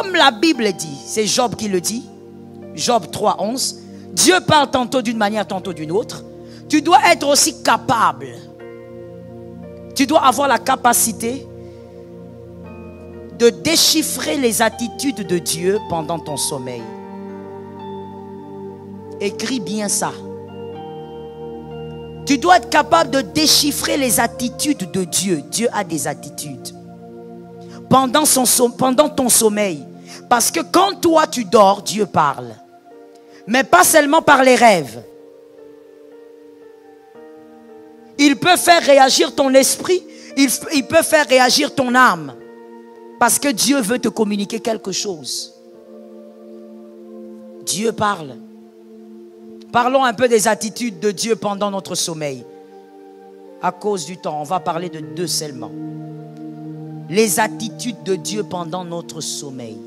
comme la Bible dit, c'est Job qui le dit, Job 3, 11, Dieu parle tantôt d'une manière, tantôt d'une autre. Tu dois être aussi capable. Tu dois avoir la capacité de déchiffrer les attitudes de Dieu pendant ton sommeil. Écris bien ça. Tu dois être capable de déchiffrer les attitudes de Dieu. Dieu a des attitudes. Pendant ton sommeil. Parce que quand toi tu dors, Dieu parle. Mais pas seulement par les rêves. Il peut faire réagir ton esprit. Il peut faire réagir ton âme. Parce que Dieu veut te communiquer quelque chose. Dieu parle. Parlons un peu des attitudes de Dieu pendant notre sommeil. À cause du temps, on va parler de 2 seulement. Les attitudes de Dieu pendant notre sommeil.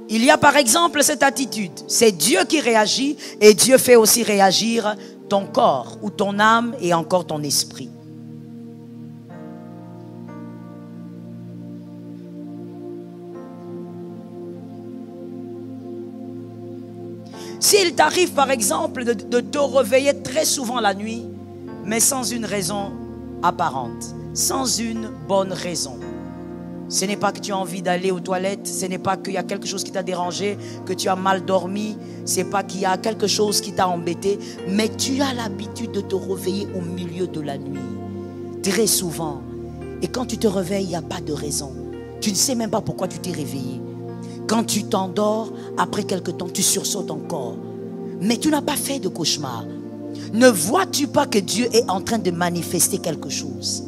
Il y a par exemple cette attitude. C'est Dieu qui réagit et Dieu fait aussi réagir ton corps ou ton âme et encore ton esprit. S'il t'arrive par exemple de te réveiller très souvent la nuit, mais sans une raison apparente, sans une bonne raison. Ce n'est pas que tu as envie d'aller aux toilettes, ce n'est pas qu'il y a quelque chose qui t'a dérangé, que tu as mal dormi, ce n'est pas qu'il y a quelque chose qui t'a embêté, mais tu as l'habitude de te réveiller au milieu de la nuit, très souvent. Et quand tu te réveilles, il n'y a pas de raison. Tu ne sais même pas pourquoi tu t'es réveillé. Quand tu t'endors, après quelque temps, tu sursautes encore. Mais tu n'as pas fait de cauchemar. Ne vois-tu pas que Dieu est en train de manifester quelque chose?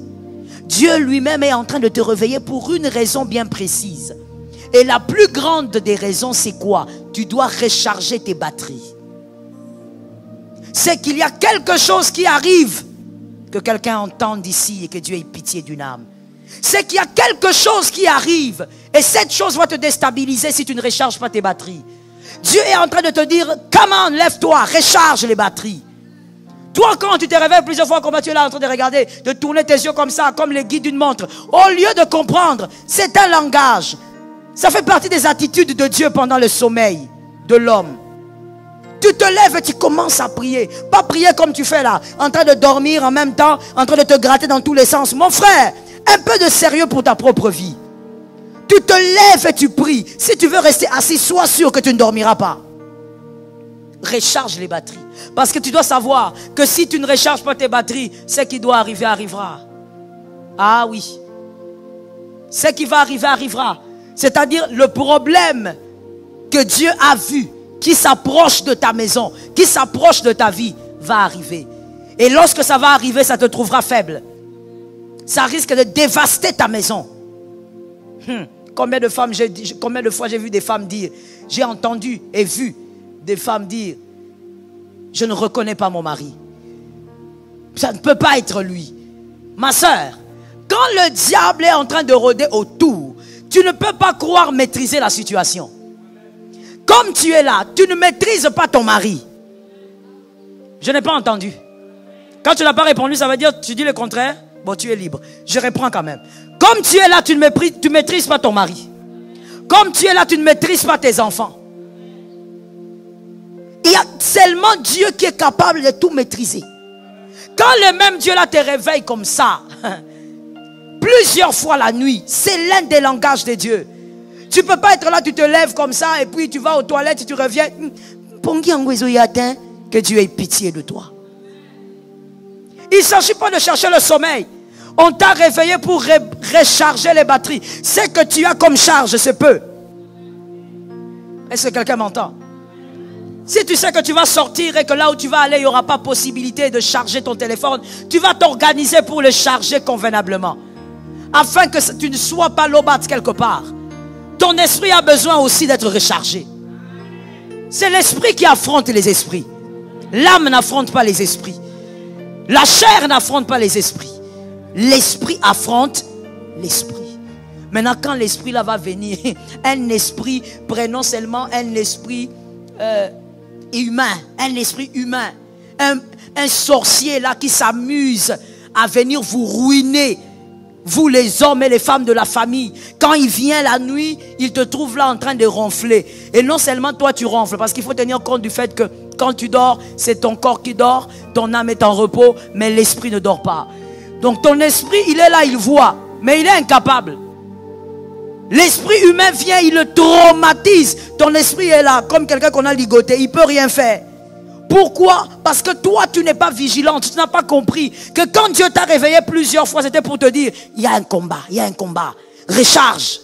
Dieu lui-même est en train de te réveiller pour une raison bien précise. Et la plus grande des raisons, c'est quoi? Tu dois recharger tes batteries. C'est qu'il y a quelque chose qui arrive, que quelqu'un entende ici et que Dieu ait pitié d'une âme. C'est qu'il y a quelque chose qui arrive et cette chose va te déstabiliser si tu ne recharges pas tes batteries. Dieu est en train de te dire, come on, lève-toi, recharge les batteries. Toi, quand tu te réveilles plusieurs fois, comment tu es là en train de regarder, de tourner tes yeux comme ça, comme les guides d'une montre, au lieu de comprendre, c'est un langage. Ça fait partie des attitudes de Dieu pendant le sommeil de l'homme. Tu te lèves et tu commences à prier. Pas prier comme tu fais là, en train de dormir en même temps, en train de te gratter dans tous les sens. Mon frère, un peu de sérieux pour ta propre vie. Tu te lèves et tu pries. Si tu veux rester assis, sois sûr que tu ne dormiras pas. Recharge les batteries. Parce que tu dois savoir que si tu ne recharges pas tes batteries, ce qui doit arriver arrivera. Ah oui. Ce qui va arriver arrivera. C'est-à-dire le problème que Dieu a vu, qui s'approche de ta maison, qui s'approche de ta vie, va arriver. Et lorsque ça va arriver, ça te trouvera faible. Ça risque de dévaster ta maison. Combien de fois j'ai vu des femmes dire, j'ai entendu et vu des femmes dire, je ne reconnais pas mon mari. Ça ne peut pas être lui. Ma soeur, quand le diable est en train de rôder autour, tu ne peux pas croire maîtriser la situation. Comme tu es là, tu ne maîtrises pas ton mari. Je n'ai pas entendu. Quand tu n'as pas répondu, ça veut dire tu dis le contraire. Bon, tu es libre. Je reprends quand même. Comme tu es là, tu ne maîtrises pas ton mari. Comme tu es là, tu ne maîtrises pas tes enfants. Il y a seulement Dieu qui est capable de tout maîtriser. Quand le même Dieu là te réveille comme ça, plusieurs fois la nuit, c'est l'un des langages de Dieu. Tu ne peux pas être là, tu te lèves comme ça et puis tu vas aux toilettes et tu reviens. Que Dieu ait pitié de toi. Il ne s'agit pas de chercher le sommeil. On t'a réveillé pour recharger les batteries. Ce que tu as comme charge, c'est peu. Est-ce que quelqu'un m'entend? Si tu sais que tu vas sortir et que là où tu vas aller, il n'y aura pas possibilité de charger ton téléphone, tu vas t'organiser pour le charger convenablement. Afin que tu ne sois pas lobat quelque part. Ton esprit a besoin aussi d'être rechargé. C'est l'esprit qui affronte les esprits. L'âme n'affronte pas les esprits. La chair n'affronte pas les esprits. L'esprit affronte l'esprit. Maintenant, quand l'esprit là va venir, un esprit, prenons seulement un esprit humain, un esprit humain, un sorcier là qui s'amuse à venir vous ruiner. Vous les hommes et les femmes de la famille, quand il vient la nuit, il te trouve là en train de ronfler. Et non seulement toi tu ronfles, parce qu'il faut tenir compte du fait que quand tu dors, c'est ton corps qui dort, ton âme est en repos, mais l'esprit ne dort pas. Donc ton esprit, il est là, il voit, mais il est incapable. L'esprit humain vient, il le traumatise. Ton esprit est là, comme quelqu'un qu'on a ligoté, il ne peut rien faire. Pourquoi? Parce que toi, tu n'es pas vigilante. Tu n'as pas compris que quand Dieu t'a réveillé plusieurs fois, c'était pour te dire, il y a un combat, il y a un combat. Recharge.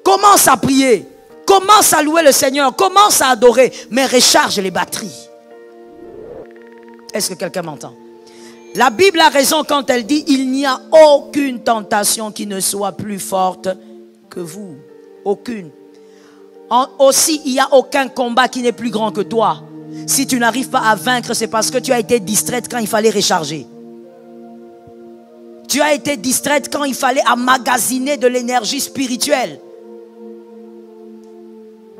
Commence à prier. Commence à louer le Seigneur. Commence à adorer. Mais recharge les batteries. Est-ce que quelqu'un m'entend? La Bible a raison quand elle dit, il n'y a aucune tentation qui ne soit plus forte que vous. Aucune. Aussi, il n'y a aucun combat qui n'est plus grand que toi. Si tu n'arrives pas à vaincre, c'est parce que tu as été distraite quand il fallait recharger. Tu as été distraite quand il fallait emmagasiner de l'énergie spirituelle.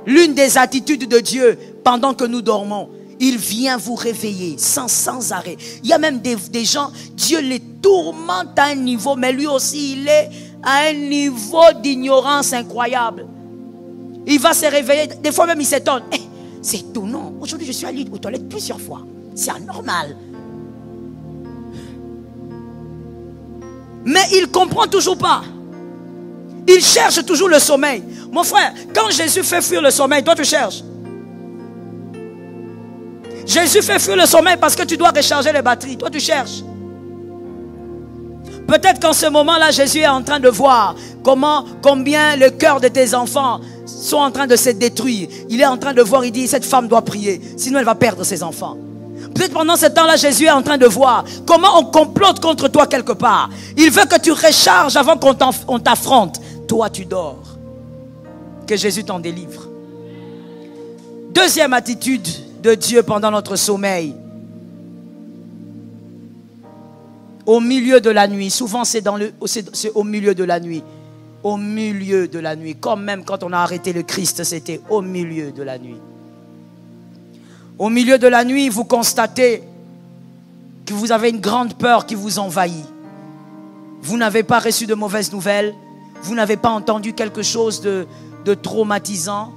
L'une des attitudes de Dieu pendant que nous dormons, il vient vous réveiller sans arrêt. Il y a même des gens, Dieu les tourmente à un niveau, mais lui aussi il est à un niveau d'ignorance incroyable. Il va se réveiller, des fois même il s'étonne. C'est tout, non. Aujourd'hui, je suis allé aux toilettes plusieurs fois. C'est anormal. Mais il ne comprend toujours pas. Il cherche toujours le sommeil. Mon frère, quand Jésus fait fuir le sommeil, toi tu cherches. Jésus fait fuir le sommeil parce que tu dois recharger les batteries. Toi tu cherches. Peut-être qu'en ce moment-là, Jésus est en train de voir combien le cœur de tes enfants sont en train de se détruire. Il est en train de voir, il dit, cette femme doit prier, sinon elle va perdre ses enfants. Peut-être pendant ce temps-là, Jésus est en train de voir comment on complote contre toi quelque part. Il veut que tu recharges avant qu'on t'affronte. Toi, tu dors. Que Jésus t'en délivre. Deuxième attitude de Dieu pendant notre sommeil. Au milieu de la nuit. Souvent, c'est au milieu de la nuit. Au milieu de la nuit. Comme même quand on a arrêté le Christ, c'était au milieu de la nuit. Au milieu de la nuit, vous constatez que vous avez une grande peur qui vous envahit. Vous n'avez pas reçu de mauvaises nouvelles. Vous n'avez pas entendu quelque chose de traumatisant.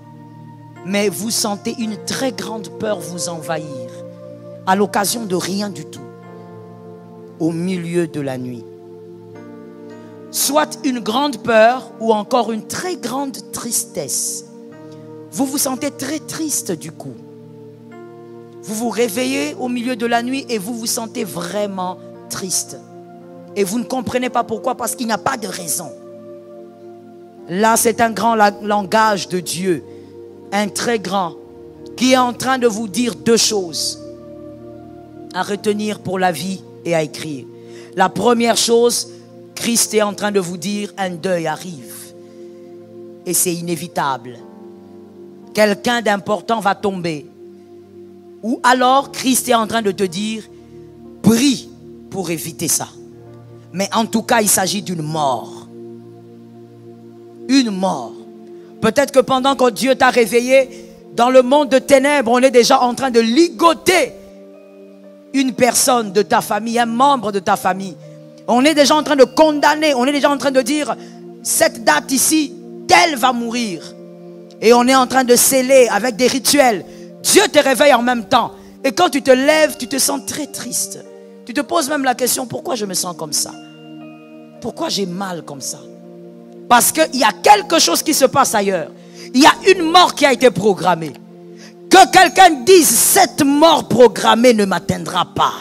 Mais vous sentez une très grande peur vous envahir. À l'occasion de rien du tout. Au milieu de la nuit. Soit une grande peur ou encore une très grande tristesse. Vous vous sentez très triste du coup. Vous vous réveillez au milieu de la nuit et vous vous sentez vraiment triste. Et vous ne comprenez pas pourquoi, parce qu'il n'y a pas de raison. Là, c'est un grand langage de Dieu, un très grand, qui est en train de vous dire deux choses à retenir pour la vie et à écrire. La première chose, Christ est en train de vous dire, un deuil arrive. Et c'est inévitable. Quelqu'un d'important va tomber. Ou alors, Christ est en train de te dire, prie pour éviter ça. Mais en tout cas, il s'agit d'une mort. Une mort. Peut-être que pendant que Dieu t'a réveillé, dans le monde de ténèbres, on est déjà en train de ligoter une personne de ta famille, un membre de ta famille. On est déjà en train de condamner, on est déjà en train de dire, cette date ici, telle va mourir. Et on est en train de sceller avec des rituels. Dieu te réveille en même temps. Et quand tu te lèves, tu te sens très triste. Tu te poses même la question, pourquoi je me sens comme ça? Pourquoi j'ai mal comme ça? Parce qu'il y a quelque chose qui se passe ailleurs. Il y a une mort qui a été programmée. Que quelqu'un dise, cette mort programmée ne m'atteindra pas.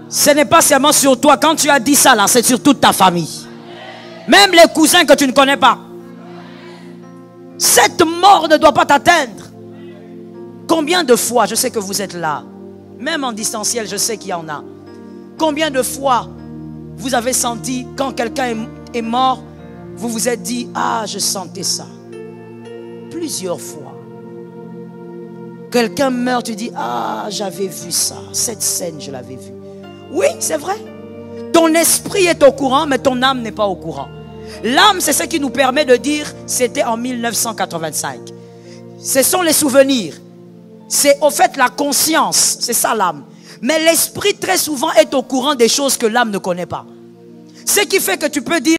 Ce n'est pas seulement sur toi. Quand tu as dit ça là, c'est sur toute ta famille. Même les cousins que tu ne connais pas. Cette mort ne doit pas t'atteindre. Combien de fois, je sais que vous êtes là, même en distanciel, je sais qu'il y en a. Combien de fois vous avez senti, quand quelqu'un est mort, vous vous êtes dit, ah, je sentais ça. Plusieurs fois. Quelqu'un meurt, tu dis, ah, j'avais vu ça. Cette scène, je l'avais vue. Oui, c'est vrai. Ton esprit est au courant, mais ton âme n'est pas au courant. L'âme, c'est ce qui nous permet de dire, c'était en 1985. Ce sont les souvenirs. C'est au fait la conscience. C'est ça l'âme. Mais l'esprit très souvent est au courant des choses que l'âme ne connaît pas. Ce qui fait que tu peux dire